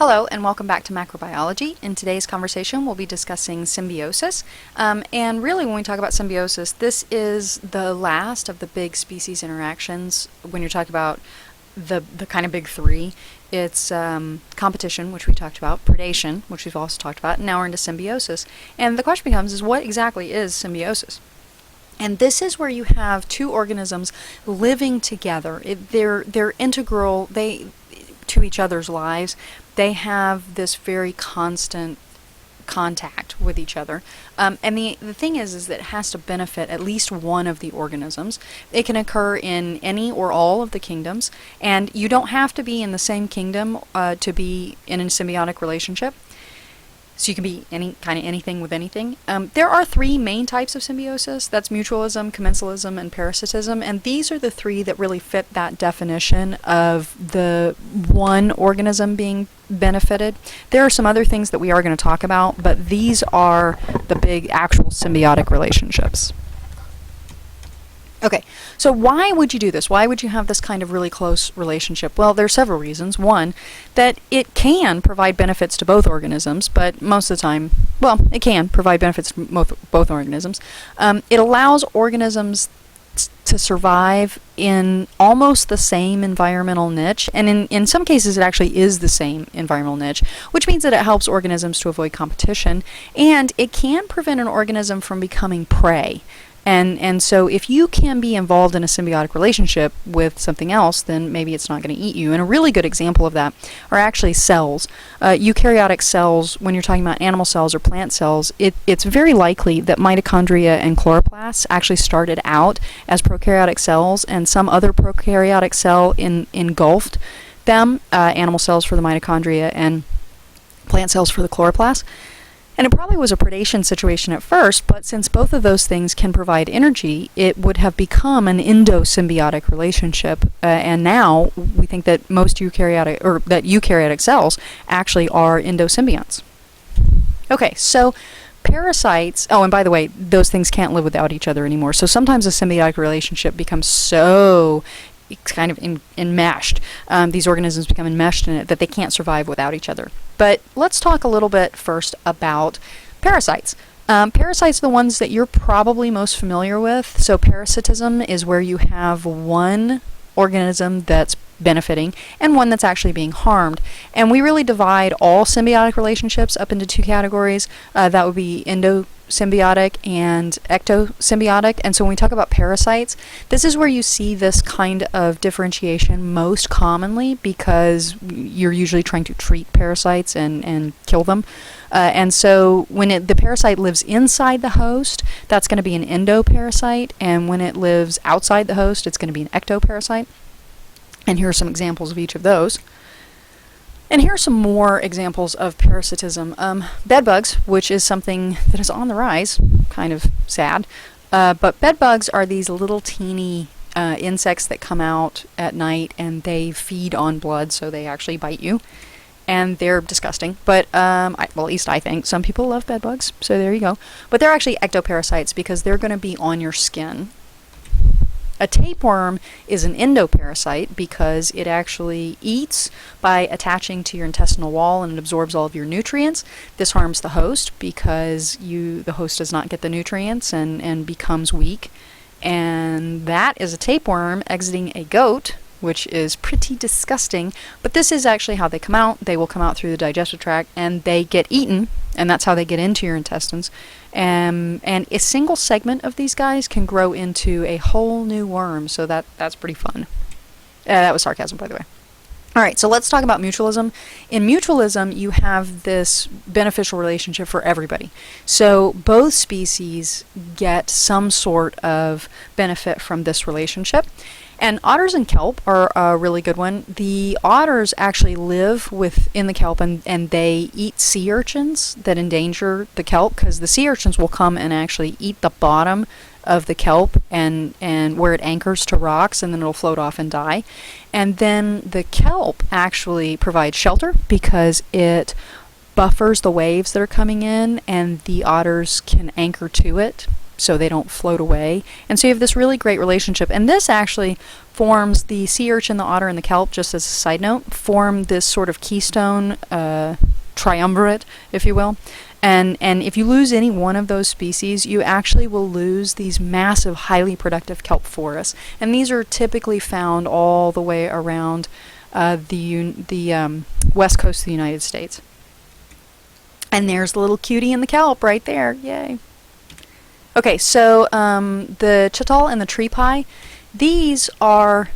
Hello and welcome back to Macrobiology. In today's conversation we'll be discussing symbiosis. And really when we talk about symbiosis, this is the last of the big species interactions when you're talking about the kind of big three. It's competition, which we talked about, predation, which we've also talked about, and now we're into symbiosis. And the question becomes is what exactly is symbiosis? And this is where you have two organisms living together. They're integral to each other's lives. They have this very constant contact with each other. And the thing is that it has to benefit at least one of the organisms. It can occur in any or all of the kingdoms, and you don't have to be in the same kingdom to be in a symbiotic relationship. So you can be anything with anything. There are three main types of symbiosis. That's mutualism, commensalism, and parasitism. And these are the three that really fit that definition of the one organism being benefited. There are some other things that we are going to talk about, but these are the big actual symbiotic relationships. Okay, so why would you do this? Why would you have this kind of really close relationship? Well, there are several reasons. One, that it can provide benefits to both organisms, but most of the time, well, it can provide benefits to both organisms. It allows organisms to survive in almost the same environmental niche, and in some cases it actually is the same environmental niche, which means that it helps organisms to avoid competition, and it can prevent an organism from becoming prey. And so if you can be involved in a symbiotic relationship with something else, then maybe it's not going to eat you. And a really good example of that are actually cells. Eukaryotic cells, when you're talking about animal cells or plant cells, it's very likely that mitochondria and chloroplasts actually started out as prokaryotic cells, and some other prokaryotic cell engulfed them, animal cells for the mitochondria and plant cells for the chloroplasts. And it probably was a predation situation at first, but since both of those things can provide energy, it would have become an endosymbiotic relationship. And now we think that eukaryotic cells actually are endosymbionts. Okay, so parasites, and by the way, those things can't live without each other anymore. So sometimes a symbiotic relationship becomes so kind of enmeshed. These organisms become enmeshed in it that they can't survive without each other. But let's talk a little bit first about parasites. Parasites are the ones that you're probably most familiar with. So parasitism is where you have one organism that's benefiting and one that's actually being harmed. And we really divide all symbiotic relationships up into two categories. That would be endosymbiotic and ectosymbiotic. And so when we talk about parasites, this is where you see this kind of differentiation most commonly, because you're usually trying to treat parasites and kill them. And so when the parasite lives inside the host, that's going to be an endoparasite, and when it lives outside the host, it's going to be an ectoparasite. And here are some examples of each of those. And here are some more examples of parasitism. Bedbugs, which is something that is on the rise, kind of sad, but bedbugs are these little teeny insects that come out at night and they feed on blood, so they actually bite you. And they're disgusting, but well, at least I think. Some people love bedbugs, so there you go. But they're actually ectoparasites because they're going to be on your skin. A tapeworm is an endoparasite because it actually eats by attaching to your intestinal wall, and it absorbs all of your nutrients. This harms the host because the host does not get the nutrients and becomes weak. And that is a tapeworm exiting a goat, which is pretty disgusting. But this is actually how they come out. They will come out through the digestive tract and they get eaten, and that's how they get into your intestines. And a single segment of these guys can grow into a whole new worm, so that's pretty fun. That was sarcasm, by the way. All right, so let's talk about mutualism. In mutualism, you have this beneficial relationship for everybody. So both species get some sort of benefit from this relationship. And otters and kelp are a really good one. The otters actually live within the kelp, and they eat sea urchins that endanger the kelp, because the sea urchins will come and actually eat the bottom of the kelp and where it anchors to rocks, and then it'll float off and die. And then the kelp actually provides shelter because it buffers the waves that are coming in, and the otters can anchor to it. so they don't float away. And so you have this really great relationship. And this actually forms the sea urchin, the otter, and the kelp, just as a side note, form this sort of keystone triumvirate, if you will. And if you lose any one of those species, you actually will lose these massive, highly productive kelp forests. And these are typically found all the way around the west coast of the United States. And there's the little cutie in the kelp right there. Yay. Okay, so the chital and the tree pie, these are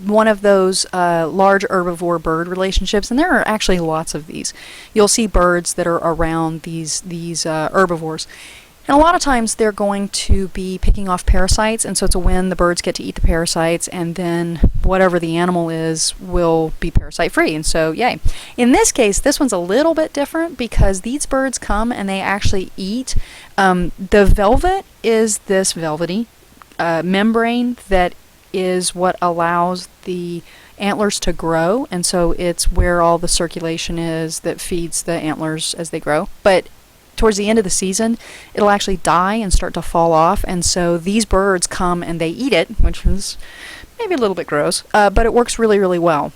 one of those large herbivore bird relationships, and there are actually lots of these. You'll see birds that are around these herbivores. And a lot of times they're going to be picking off parasites, and so it's a win. The birds get to eat the parasites, and then whatever the animal is will be parasite-free, and so yay. In this case, this one's a little bit different because these birds come and they actually eat. The velvet is this velvety membrane that is what allows the antlers to grow, and so it's where all the circulation is that feeds the antlers as they grow. But towards the end of the season, it'll actually die and start to fall off, and so these birds come and they eat it, which is maybe a little bit gross, but it works really, really well.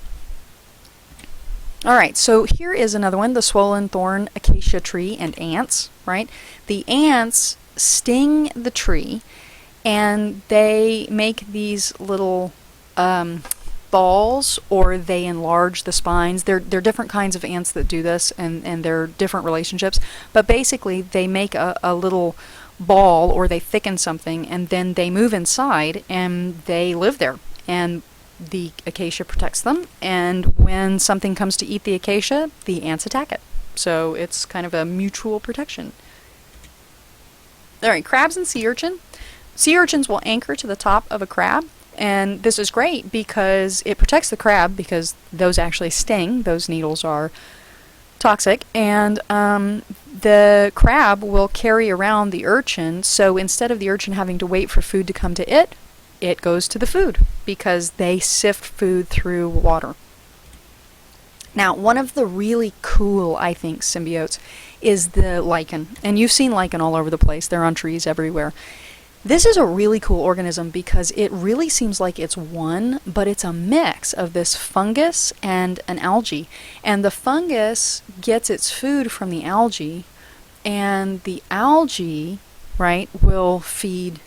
Alright, so here is another one, the swollen thorn acacia tree and ants, right? The ants sting the tree, and they make these little balls, or they enlarge the spines. There are different kinds of ants that do this, and there are different relationships, but basically they make a little ball, or they thicken something, and then they move inside and they live there, and the acacia protects them, and when something comes to eat the acacia, the ants attack it. So it's kind of a mutual protection. Alright, crabs and sea urchin. Sea urchins will anchor to the top of a crab, and this is great because it protects the crab, because those actually sting. Those needles are toxic, and the crab will carry around the urchin, so instead of the urchin having to wait for food to come to it, it goes to the food, because they sift food through water. Now, one of the really cool, I think, symbiotes is the lichen, and you've seen lichen all over the place. They're on trees everywhere. This is a really cool organism because it really seems like it's one, but it's a mix of this fungus and an algae. And the fungus gets its food from the algae, and the algae, right, will feed...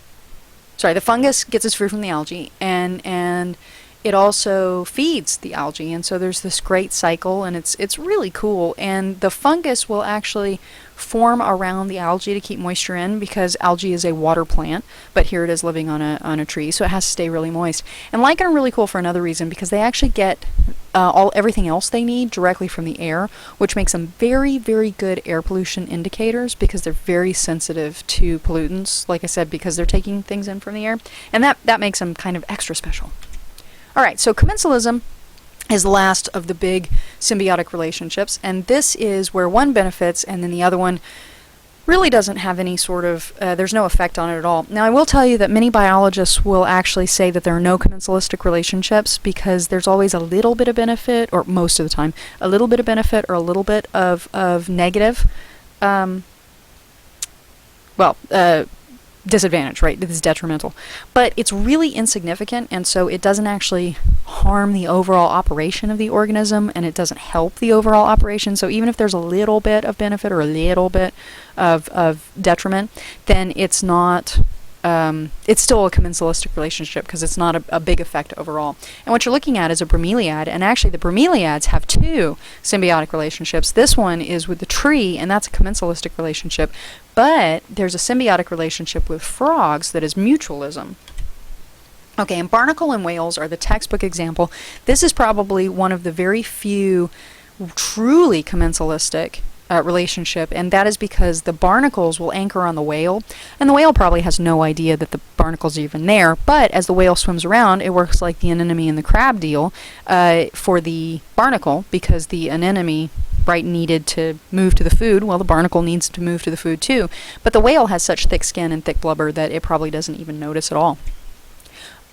Sorry, the fungus gets its food from the algae, and it also feeds the algae, and so there's this great cycle, and it's really cool. And the fungus will actually form around the algae to keep moisture in, because algae is a water plant, but here it is living on a tree, so it has to stay really moist. And lichen are really cool for another reason, because they actually get everything else they need directly from the air, which makes them very, very good air pollution indicators, because they're very sensitive to pollutants, like I said, because they're taking things in from the air, and that makes them kind of extra special. Alright, so commensalism is the last of the big symbiotic relationships, and this is where one benefits and then the other one really doesn't have any sort of, there's no effect on it at all. Now, I will tell you that many biologists will actually say that there are no commensalistic relationships, because there's always a little bit of benefit, or most of the time, a little bit of benefit or a little bit of negative, disadvantage, right? This is detrimental. But it's really insignificant, and so it doesn't actually harm the overall operation of the organism, and it doesn't help the overall operation. So even if there's a little bit of benefit or a little bit of detriment, then it's not... it's still a commensalistic relationship, because it's not a big effect overall. And what you're looking at is a bromeliad, and actually the bromeliads have two symbiotic relationships. This one is with the tree, and that's a commensalistic relationship, but there's a symbiotic relationship with frogs that is mutualism. Okay, and barnacle and whales are the textbook example. This is probably one of the very few truly commensalistic relationship, and that is because the barnacles will anchor on the whale, and the whale probably has no idea that the barnacles are even there, but as the whale swims around, it works like the anemone and the crab deal for the barnacle, because the anemone, right, needed to move to the food. Well, the barnacle needs to move to the food too, but the whale has such thick skin and thick blubber that it probably doesn't even notice at all.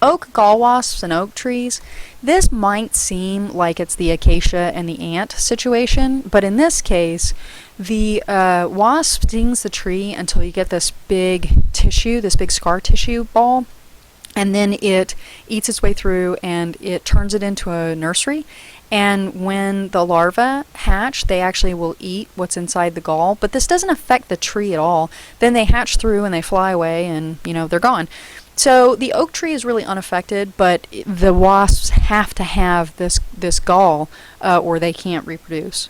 oak gall wasps and oak trees, this might seem like it's the acacia and the ant situation, but in this case, the wasp stings the tree until you get this big tissue, this big scar tissue ball, and then it eats its way through and it turns it into a nursery. And when the larvae hatch, they actually will eat what's inside the gall, but this doesn't affect the tree at all. Then they hatch through and they fly away and, they're gone. So the oak tree is really unaffected, but the wasps have to have this gall or they can't reproduce.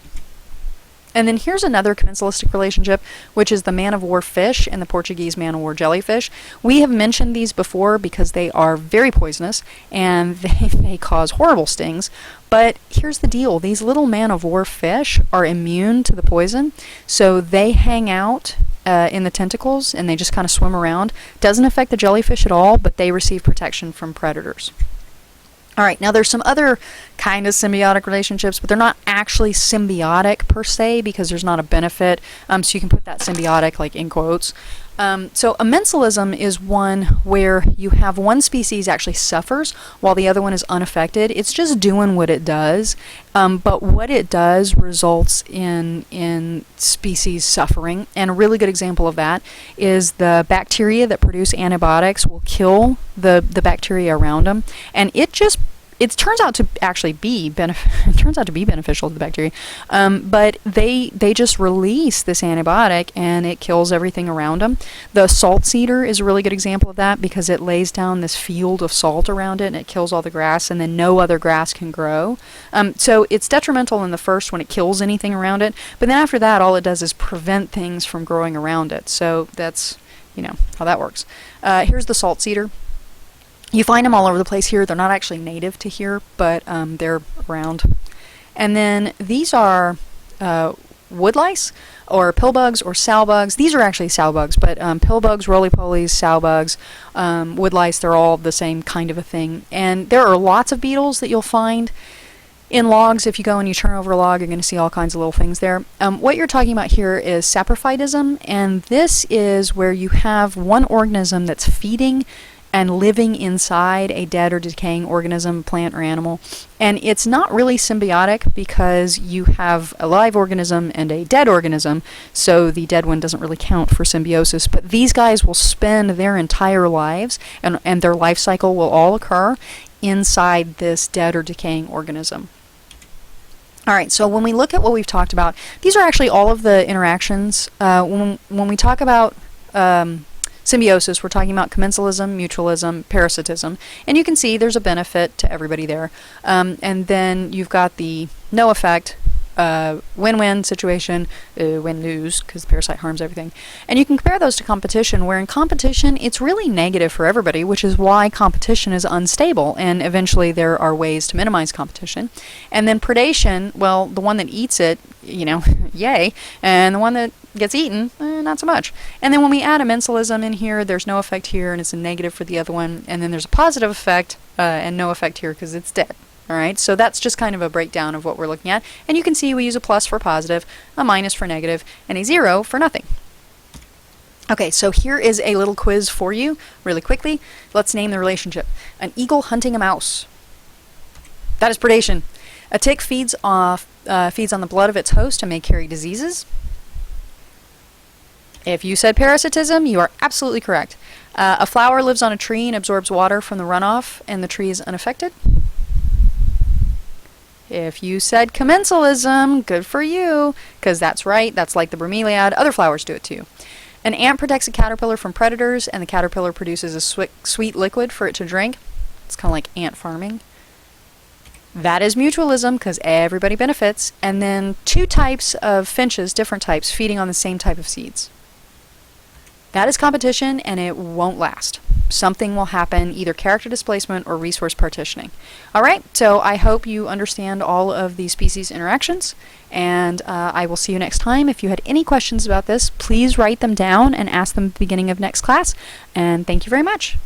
And then here's another commensalistic relationship, which is the man-of-war fish and the Portuguese man-of-war jellyfish. We have mentioned these before because they are very poisonous and they cause horrible stings. But here's the deal. These little man-of-war fish are immune to the poison, so they hang out in the tentacles and they just kind of swim around. Doesn't affect the jellyfish at all, but they receive protection from predators. All right, now there's some other kind of symbiotic relationships, but they're not actually symbiotic per se because there's not a benefit, so you can put that symbiotic like in quotes. So amensalism is one where you have one species actually suffers while the other one is unaffected. It's just doing what it does, but what it does results in species suffering. And a really good example of that is the bacteria that produce antibiotics will kill the bacteria around them, and it turns out to actually be beneficial to the bacteria, but they just release this antibiotic and it kills everything around them. The salt cedar is a really good example of that because it lays down this field of salt around it and it kills all the grass, and then no other grass can grow. So it's detrimental in the first when it kills anything around it, but then after that all it does is prevent things from growing around it. So that's how that works. Here's the salt cedar. You find them all over the place here. They're not actually native to here, but they're around. And then these are wood lice, or pill bugs, or sow bugs. These are actually sow bugs, but pill bugs, roly-polies, sow bugs, wood lice, they're all the same kind of a thing. And there are lots of beetles that you'll find in logs. If you go and you turn over a log, you're going to see all kinds of little things there. What you're talking about here is saprophytism, and this is where you have one organism that's feeding and living inside a dead or decaying organism, plant or animal. And it's not really symbiotic because you have a live organism and a dead organism, so the dead one doesn't really count for symbiosis. But these guys will spend their entire lives, and their life cycle will all occur inside this dead or decaying organism. All right, so when we look at what we've talked about, these are actually all of the interactions. When we talk about symbiosis, we're talking about commensalism, mutualism, parasitism, and you can see there's a benefit to everybody there. And then you've got the no effect, win-win situation, win-lose, because the parasite harms everything. And you can compare those to competition, where in competition it's really negative for everybody, which is why competition is unstable, and eventually there are ways to minimize competition. And then predation, well, the one that eats it, yay, and the one that gets eaten, not so much. And then when we add amensalism in here, there's no effect here, and it's a negative for the other one, and then there's a positive effect and no effect here because it's dead. All right, so that's just kind of a breakdown of what we're looking at. And you can see we use a plus for positive, a minus for negative, and a 0 for nothing. Okay, so here is a little quiz for you, really quickly. Let's name the relationship. An eagle hunting a mouse. That is predation. A tick feeds on the blood of its host and may carry diseases. If you said parasitism, you are absolutely correct. A flower lives on a tree and absorbs water from the runoff, and the tree is unaffected. If you said commensalism, good for you, because that's right, that's like the bromeliad. Other flowers do it too. An ant protects a caterpillar from predators, and the caterpillar produces a sweet liquid for it to drink. It's kind of like ant farming. That is mutualism, because everybody benefits. And then 2 types of finches, different types, feeding on the same type of seeds. That is competition, and it won't last. Something will happen, either character displacement or resource partitioning. All right, so I hope you understand all of the species interactions, and I will see you next time. If you had any questions about this, please write them down and ask them at the beginning of next class, and thank you very much.